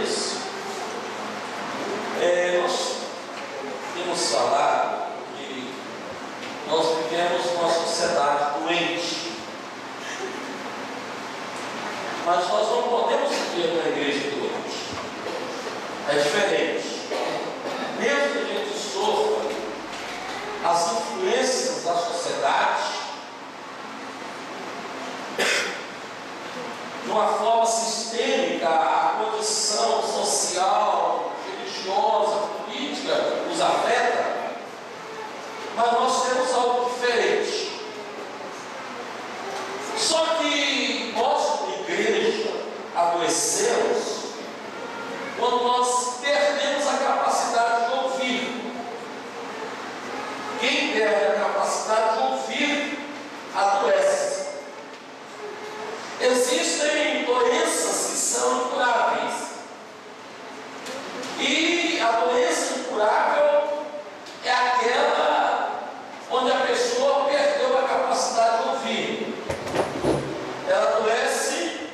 Deus. Nós temos falado que nós vivemos numa sociedade doente, mas nós não podemos viver numa igreja doente. É diferente. Mesmo que a gente sofra as influências da sociedade, de uma forma sistêmica, a condição social, religiosa, política nos afeta, mas nós temos algo diferente. Só que nós, como igreja, adoecemos quando nós perdemos a capacidade de ouvir. Quem perde a capacidade de ouvir, adoece. Existem doenças que são incuráveis. E a doença incurável é aquela onde a pessoa perdeu a capacidade de ouvir. Ela adoece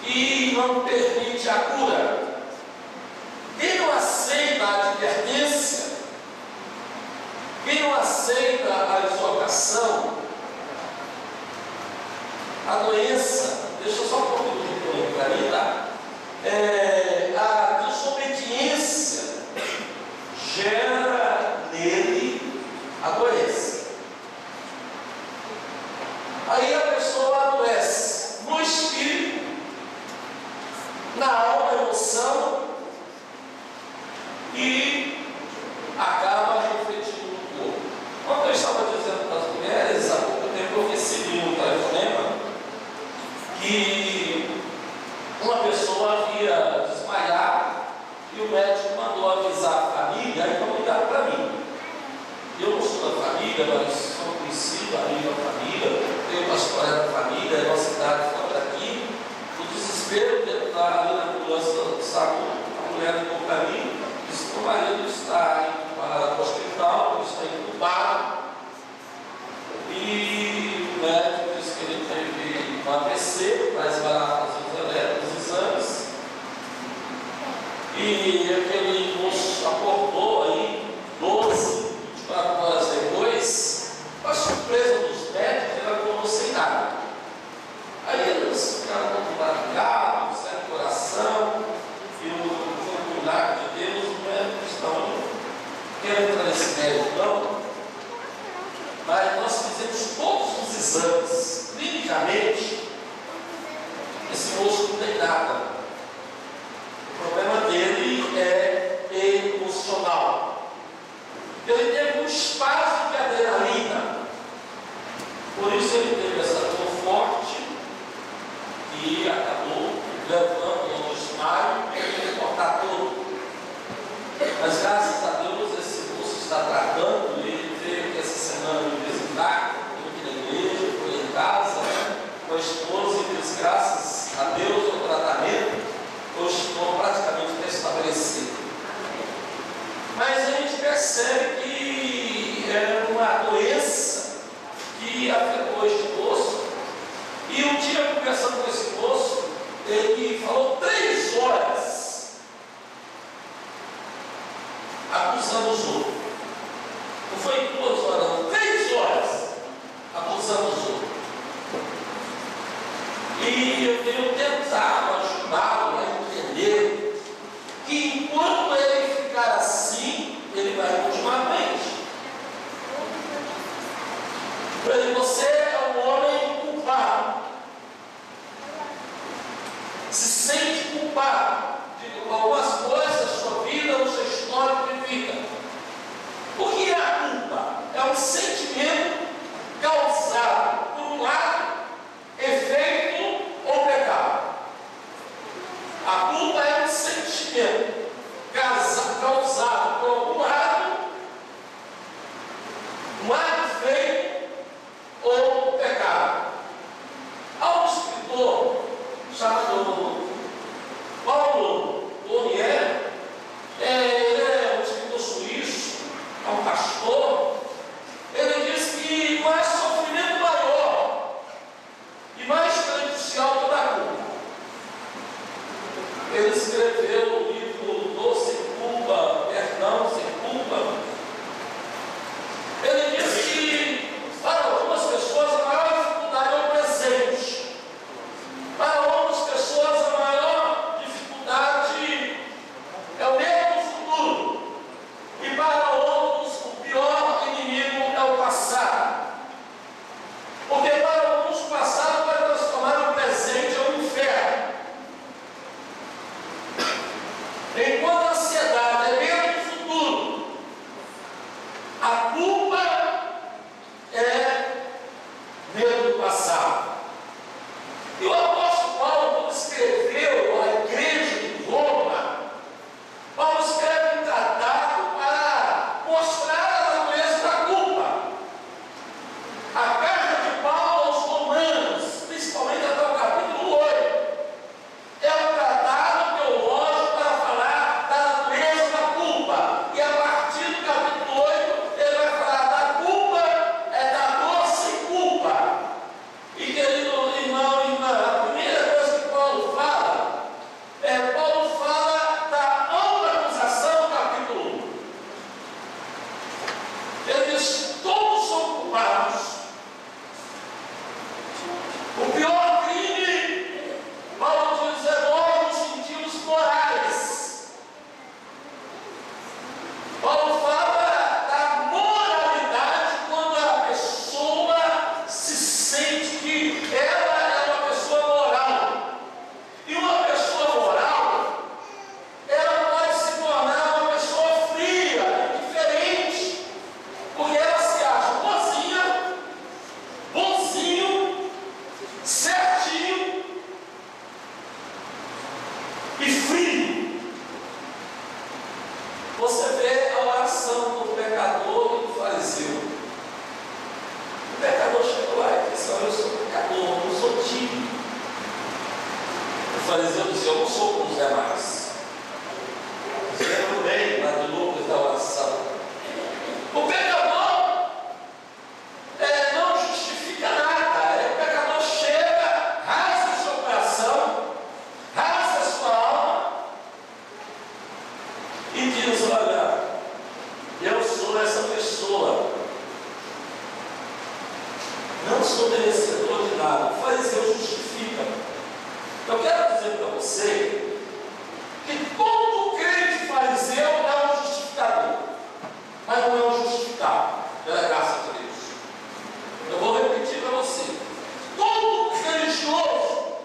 e não permite a cura. Quem não aceita a advertência, quem não aceita a exortação, a doença, deixa eu só um pouquinho para mim, tá? A desobediência gera nele a doença. Aí a pessoa adoece no espírito, na alma, na emoção, e acaba refletindo no corpo. Quando eu estava dizendo para as mulheres, há pouco tempo eu recebi um telefonema que uma pessoa havia desmaiado e o médico mandou avisar a família, aí então ligaram para mim. Eu não sou da família, mas sou conhecido, amigo da família, tenho pastorado da família, a nossa cidade fora daqui. O desespero de estar ali na ambulância de saúde, a mulher ligou para mim, disse que o marido está indo para o hospital, está entubado, e o médico disse que ele teve um AVC, mas vai lá fazer os exames. E aquele moço acordou aí 12, 24 horas depois, para surpresa dos médicos, ele acordou sem nada. Aí eles ficaram muito maravilhados, fizeram coração, e foi um milagre de Deus. Os médicos estão, quero entrar nesse médico não, mas nós fizemos todos os exames, clinicamente, esse moço não tem nada. O problema dele é emocional. Ele teve um espasmo de adrenalina, por isso ele teve essa dor forte e acabou levando ao desmaio e teve que cortar tudo. Mas graças a Deus esse moço está tratando. Ele veio aqui essa semana me visitar, aqui na igreja, foi em casa, com a esposa, e disse, graças a Deus o tratamento eu estou praticamente restabelecido. Mas a gente percebe que é uma doença que afetou este moço. E um dia, conversando com esse moço, ele falou 3 horas acusando os outros. Não foi 2 horas, não, 3 horas acusando os outros. E eu tenho tentado ajudá-lo a entender que enquanto ele ficar assim, ele vai continuar mente. Para ele, você é um homem culpado. Se sente culpado de algumas coisas da sua vida, da sua história de vida. O que é a culpa? É um sentimento causado, por um lado, efeito ou pecado. A culpa é um sentimento causado por algum lado, um ato feito ou pecado. Há um escritor chamado Paulo Bonier, ele é um escritor suíço, é um pastor. Ele diz que não há sofrimento maior e mais prejudicial que o da culpa. Ele escreveu o livro Doce Culpa, Perdão Sem Culpa. Ele diz que para algumas pessoas a maior dificuldade é o presente. Para outras pessoas a maior dificuldade é o medo do futuro. E para outros o pior inimigo é o passado. Porque para alguns o passado vai transformar o presente em um inferno. Enquanto a ansiedade é medo do futuro, a culpa é medo do passado. E o apóstolo Paulo, quando escreveu à igreja de Roma, Paulo escreve um tratado para mostrar a natureza da culpa. A carta de Paulo aos Romanos, principalmente até o capítulo 8, é um tratado teológico para falar da natureza da culpa. E a partir do capítulo 8, ele vai falar da culpa, é da dor sem culpa. E querido irmão e irmã, a primeira coisa que Paulo fala da ampla acusação do capítulo 1. Ele diz: todos são culpados. O pior crime, Paulo diz, é nós nos sentimos morais. Paulo fala da moralidade quando a pessoa se sente que ela é uma pessoa moral. E uma pessoa moral, ela pode se tornar uma pessoa fria, indiferente, porque ela se acha bonzinho, certinho e frio. Você vê a oração do pecador e do fariseu. O pecador chegou lá e disse: eu sou pecador, eu sou tímido. O fariseu disse: eu não sou como os demais. Lembra bem lá de Lucas da oração. O pecador não justifica nada. O pecador chega, rasga o seu coração, rasga a sua alma e diz: olha, eu sou essa pessoa, não sou merecedor de nada. O fariseu justifica. Eu quero dizer para você que todo crente fariseu é um justificador, mas não é um justificado pela graça de Deus. Eu vou repetir para você: todo religioso,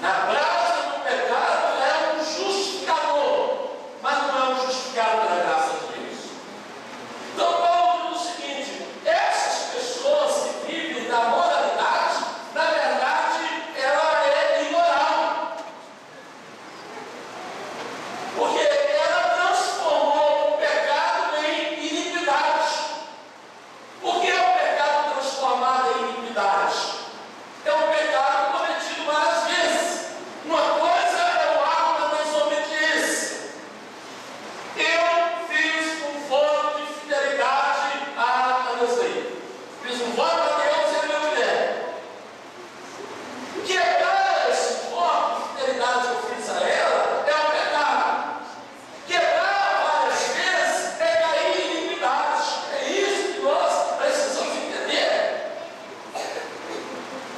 na prática do pecado, é um justificador, mas não é um justificado pela graça de Deus. Então Paulo diz o seguinte: essas pessoas que vivem da moralidade, na verdade, ela é imoral. Porque ela transformou o pecado em iniquidade. O que é o pecado transformado em iniquidade? É um pecado cometido várias vezes. Uma coisa é o ato da desobediência. Eu fiz um voto de fidelidade a Deus. Fiz um voto a Deus e a minha mulher. Quebrar esse voto de fidelidade que eu fiz a ela é um pecado. Quebrar várias vezes é cair em iniquidade. É isso que nós precisamos entender.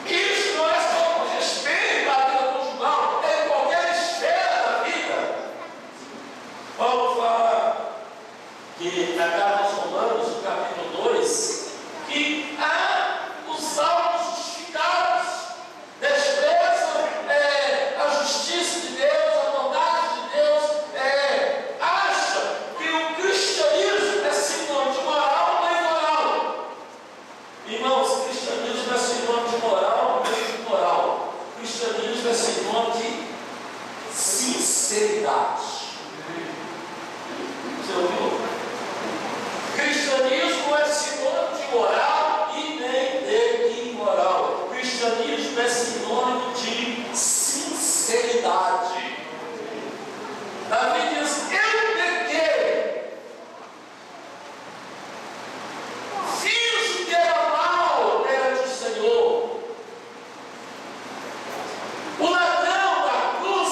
Isso não é só com respeito à vida conjugal, é em qualquer esfera da vida. Paulo fala que na carta aos Romanos, no capítulo 2, que há os autos justificados, desprezam a justiça de Deus, a bondade de Deus, acha que o cristianismo é sinônimo de moral ou imoral. Irmãos, cristianismo é sinônimo de moral ou de imoral. Cristianismo é sinônimo de sinceridade. Você ouviu? Cristianismo é sinônimo de moral e nem de imoral. Cristianismo é sinônimo de sinceridade. Davi diz: eu pequei, fiz o que era mal perante o Senhor. O ladrão da cruz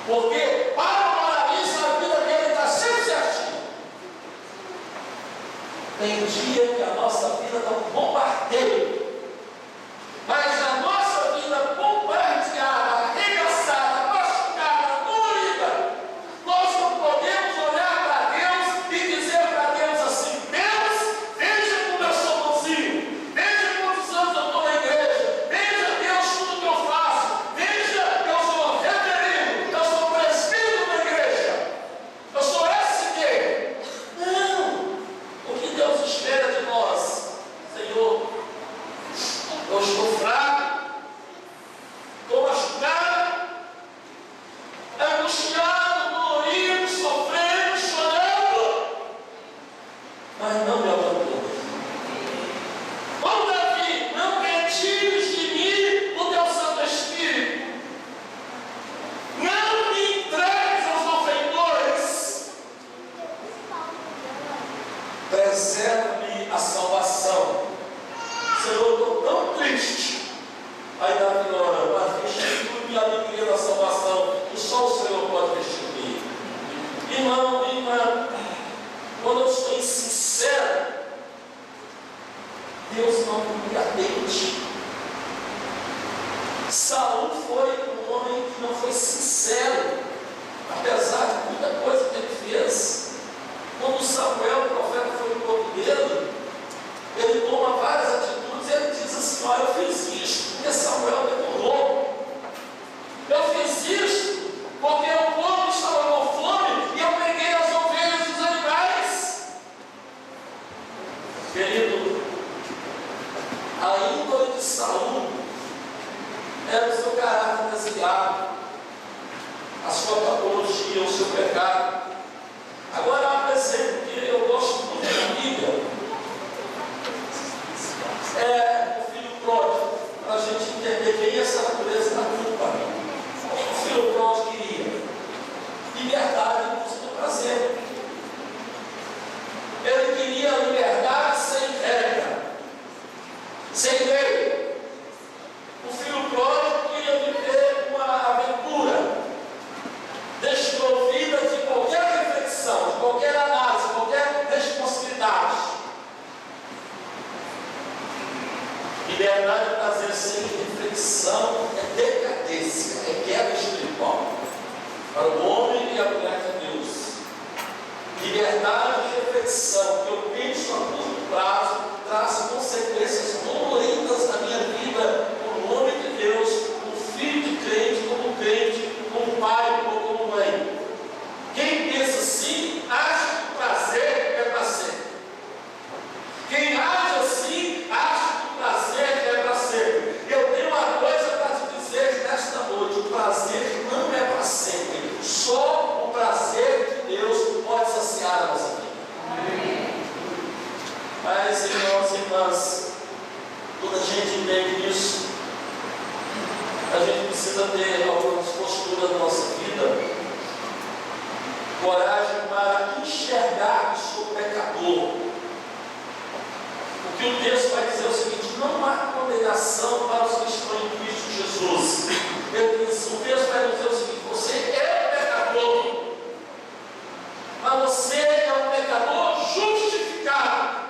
Porque para o moralista a vida dele está sempre certinha. Tem dia que a nossa vida está um bombardeio. Mas a nossa vida bombardeada, arregaçada, machucada, doída, nós não podemos olhar para Deus e dizer para Deus assim: Deus, veja como eu sou bonzinho, veja quantos anos eu estou na igreja, veja, Deus, tudo que eu faço, veja, eu sou reverendo, eu sou presbítero da igreja, eu sou SD. Não! O que Deus espera de nós? Senhor, eu estou fraco, estou machucado, angustiado, dolorido, sofrendo, chorando, mas não me abandone. Como Davi, não retires de mim o teu Santo Espírito, não me entregues aos malfeitores, preserva-me a salvação. Senhor, eu estou tão triste. Aí Davi ora, mas restitui-me a alegria da salvação, que só o Senhor pode restituir. Irmão, irmã, quando eu estou sincero, Deus não me atende. Saul foi um homem que não foi sincero, apesar de muita coisa que ele fez. Quando Samuel, o profeta, foi no corpo dele, ele toma várias atitudes e ele diz assim: olha, eu fiz isso porque Samuel demorou. Eu fiz isso porque o povo estava com fome e eu peguei as ovelhas e os animais. Querido, a índole de Saul era o seu caráter desviado, a sua patologia, o seu pecado. Agora há um exemplo que eu gosto muito da Bíblia. É o filho pródigo, para a gente entender quem é essa natureza da culpa. O filho pródigo queria liberdade do prazer. Ele queria liberdade sem regra, sem lei. O filho pródigo queria viver uma aventura desprovida de qualquer reflexão, de qualquer análise, qualquer responsabilidade. Liberdade de prazer sem reflexão é decadência, é queda espiritual para o homem e a mulher de Deus. Liberdade de reflexão, que eu penso a curto prazo, traz consequências doloridas na minha vida, como homem de Deus, como filho de crente, como pai ou como mãe. Quem pensa assim, acha que o prazer é prazer. Quem age assim, acha que o prazer é prazer. Eu tenho uma coisa para te dizer nesta noite: o prazer não é para sempre. Só o prazer de Deus pode saciar a nossa vida. Amém. Mas, irmãos e irmãs, toda a gente entende isso. A gente precisa ter algumas posturas na nossa vida, coragem para enxergar que sou pecador. O que o texto vai dizer é o seguinte: não há condenação para os que estão em Cristo Jesus. O texto vai dizer o seguinte: você é pecador, mas você é um pecador justificado.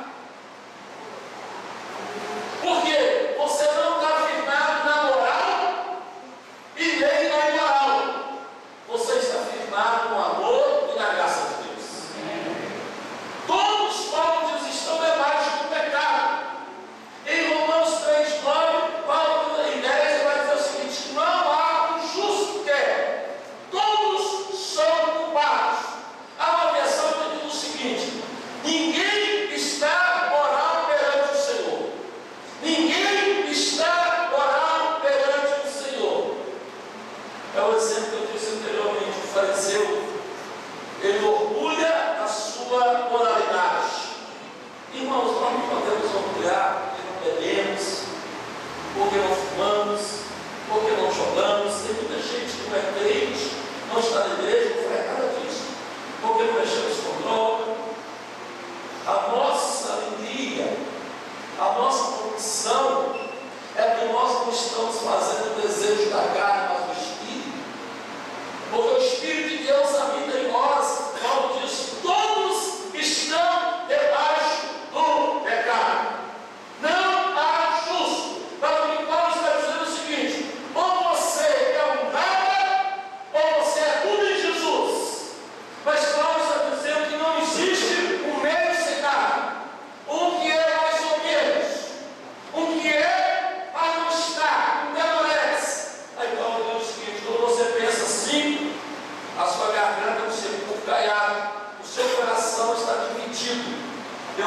Por quê? Você não está firmado na moral e nem na imoral. Você está firmado no amor e na graça de Deus. Todos quantos estão debaixo do pecado. Em Romanos 3:9, Paulo em 10 vai dizer o seguinte: não há um justo que todos são culpados. Há uma versão que diz o seguinte: ninguém está moral perante o Senhor. Ninguém está moral perante o Senhor. É o exemplo que eu disse anteriormente. O fariseu, ele orgulha a sua moralidade. Irmãos, nós não podemos orgulhar porque não bebemos, porque não fumamos, porque não jogamos. Tem muita gente que não é crente, não está na igreja, não faz nada disso, porque não mexemos com droga. A nossa alegria, a nossa condição é que nós não estamos fazendo o desejo da carne, mas do Espírito. Porque o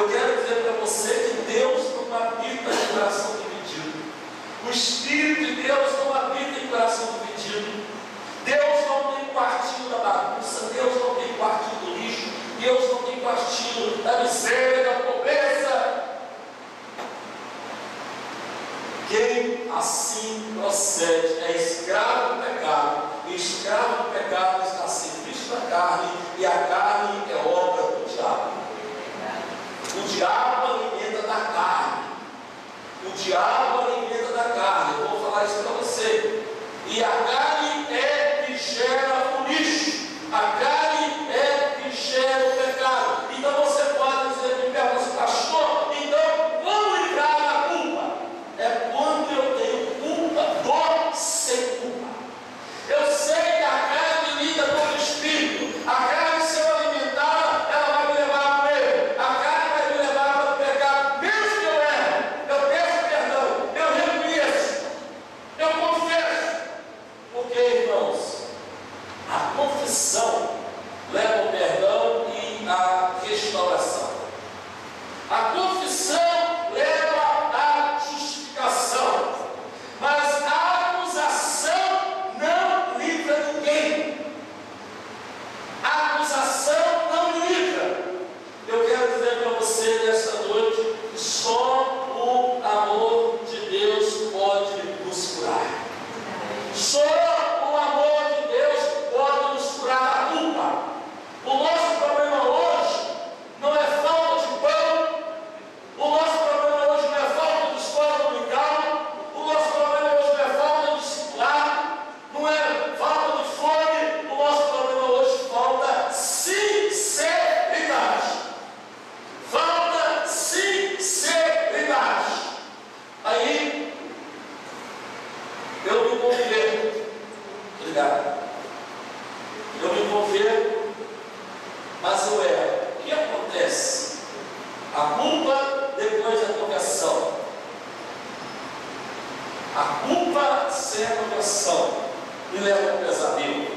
Eu quero dizer para você que Deus não habita em coração dividido. O Espírito de Deus não habita em coração dividido. Deus não tem quartinho da bagunça, Deus não tem quartinho do lixo, Deus não tem quartinho da miséria, da pobreza. Quem assim procede é escravo do pecado, e escravo do pecado está a serviço da carne, e a carne é obra do diabo. O diabo alimenta da carne. O diabo alimenta da carne. Eu vou falar isso para você. E a carne é que gera o lixo. A carne é que gera o pecado. Então você pode dizer, me pergunta, pastor, então como livrar da culpa? É quando eu tenho culpa do sem culpa. Eu sei que a carne lida com o Espírito. A carne, se eu alimentar, ela vai me levar para o erro. A carne vai me levar para o pecado. Mesmo que eu erro, eu peço perdão, eu reconheço, eu confesso. Porque, irmãos, a confissão leva ao perdão e à restauração. A confissão leva à justificação. Mas a acusação não livra ninguém. A acusação não livra. Eu quero dizer para você nesta noite que só o amor de Deus pode nos curar. Só o amor de Deus pode nos curar da culpa. O nosso problema hoje não é falta de pão. O nosso problema hoje não é falta de escola dominical. O nosso problema hoje não é falta de discipular. Não é falta de fome. O nosso problema hoje falta sinceridade. Falta sinceridade. Aí eu me converto. Obrigado. Eu me converto, mas eu erro. O que acontece? A culpa depois da conversão. A culpa sem a conversão me leva ao pesadelo.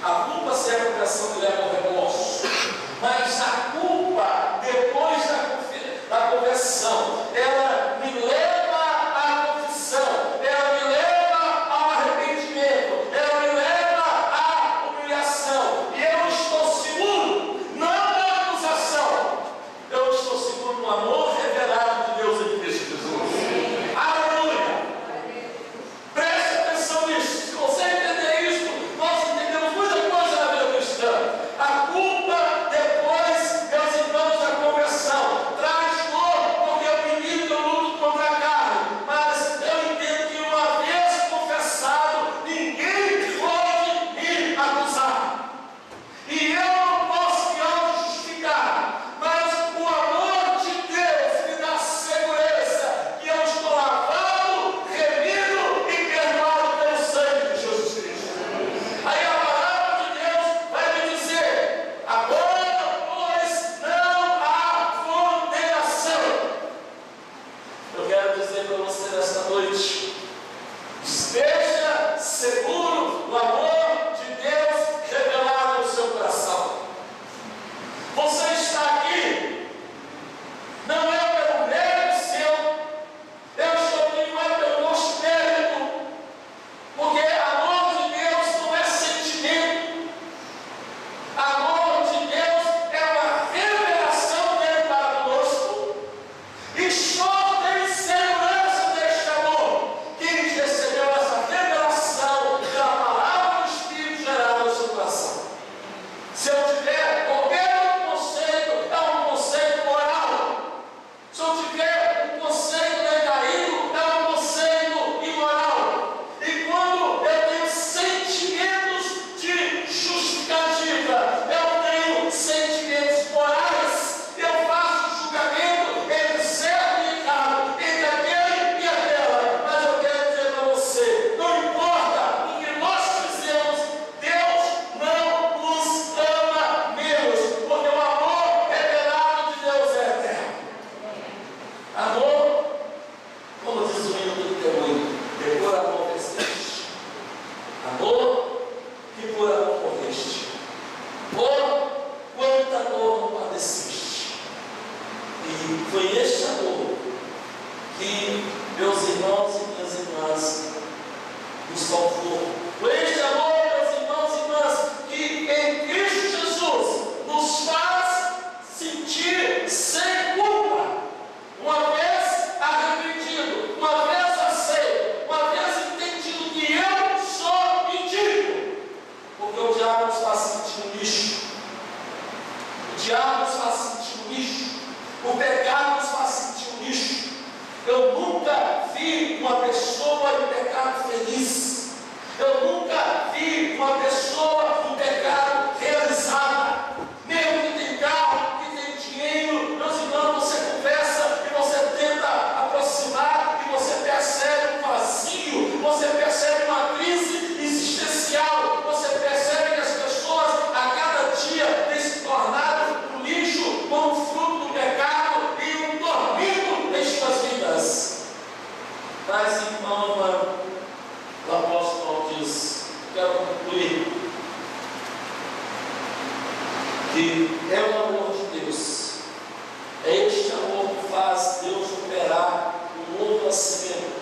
A culpa sem a conversão me leva ao remorso. Mas a culpa depois da conversão, ela me leva à confissão, ela me leva ao arrependimento, ela me leva à humilhação. E eu estou seguro, não na acusação, eu estou seguro no amor revelado de Deus em Cristo Jesus. Aleluia! Preste atenção nisso. Se você entender isso, nós entendemos muita coisa na vida cristã. A culpa, depois, meus irmãos, nos salvou. Com este amor, meus irmãos e irmãs, que em Cristo Jesus nos faz sentir sem culpa, uma vez arrependido, uma vez aceito, uma vez entendido que eu sou indigno, porque o diabo nos faz sentir um lixo, o diabo nos faz sentir um lixo, o pecado nos faz sentir um lixo. Eu nunca vi uma pessoa em pecado feliz, eu nunca vi uma pessoa em pecado realizada, mesmo que tem carro, que tem dinheiro. Meus irmãos, você conversa e você tenta aproximar e você percebe um vazio, você percebe uma crise existencial, você percebe que as pessoas a cada dia têm se tornado um lixo como fruto do pecado e um tormento em suas vidas. Traz, irmão, o apóstolo Paulo diz, quero concluir, que é o amor de Deus, é este amor que faz Deus operar um novo nascimento,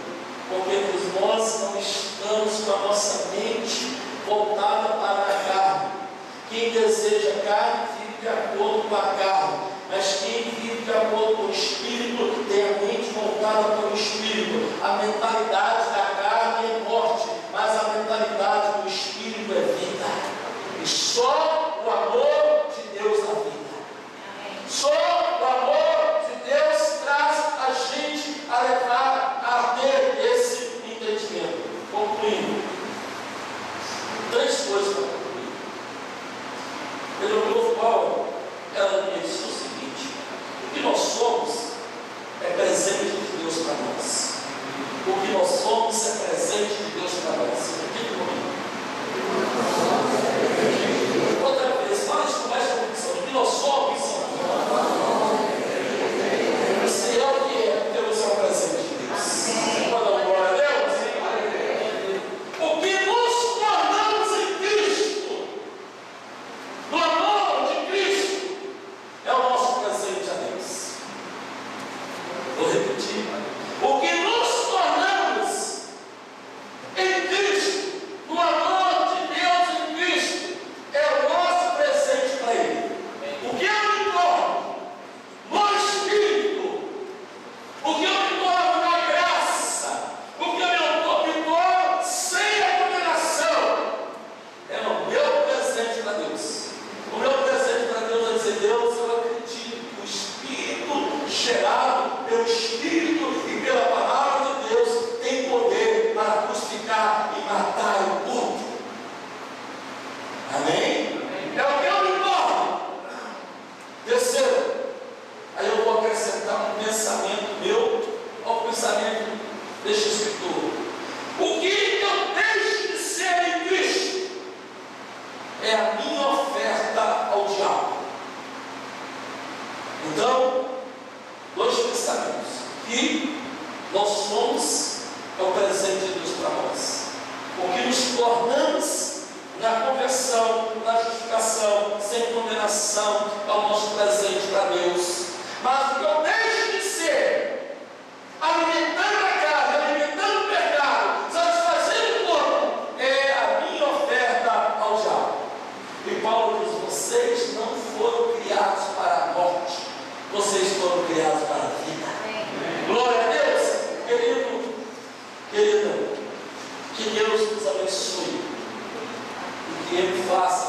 porque nós não estamos com a nossa mente voltada para a carne. Quem deseja carne vive de acordo com a carne, mas quem vive de acordo com o Espírito tem a mente voltada para o Espírito. A mentalidade da carne é morte, mas a mentalidade do Espírito é vida. E só o amor de Deus na vida, só o amor de Deus traz a gente a levar a ter esse entendimento. Concluindo, 3 coisas para concluir. Pelo novo Paulo, ela me disse o seguinte: o que nós somos é presente de Deus para nós. O que nós somos é presente de Deus para nós. Repita comigo. Outra vez, fala isso com mais convicção. O que nós somos, você é o que é, porque você é um presente de Deus. Você pode dar uma glória a Deus? O que nos tornamos em Cristo, no amor de Cristo, é o nosso presente a Deus. Vou repetir. O que nos tornamos em Cristo, no amor de Deus em Cristo, é o nosso presente para Ele. O que eu me torno no Espírito, o que eu me torno na graça, o que eu me torno sem a condenação, é o meu presente para Deus. O meu presente para Deus é dizer: Deus, eu acredito que o Espírito gerado pelo Espírito e pela palavra de Deus tem poder para crucificar e matar o corpo. Amém? É o que eu me torno. Terceiro, aí eu vou acrescentar um pensamento meu ao pensamento deste escritor. O que eu deixo de ser em Cristo é a minha oferta ao diabo. Então, 2 pensamentos: que nós somos é o presente de Deus para nós, o que nos tornamos na conversão, na justificação, sem condenação, é o nosso presente para Deus. Mas o que eu deixo de ser, alimentando a carne, alimentando o pecado, satisfazendo o corpo, é a minha oferta ao diabo. E Paulo diz: vocês não foram criados para a morte, vocês foram criados para a vida. Glória a Deus. Querido, querida, que Deus nos abençoe e que Ele faça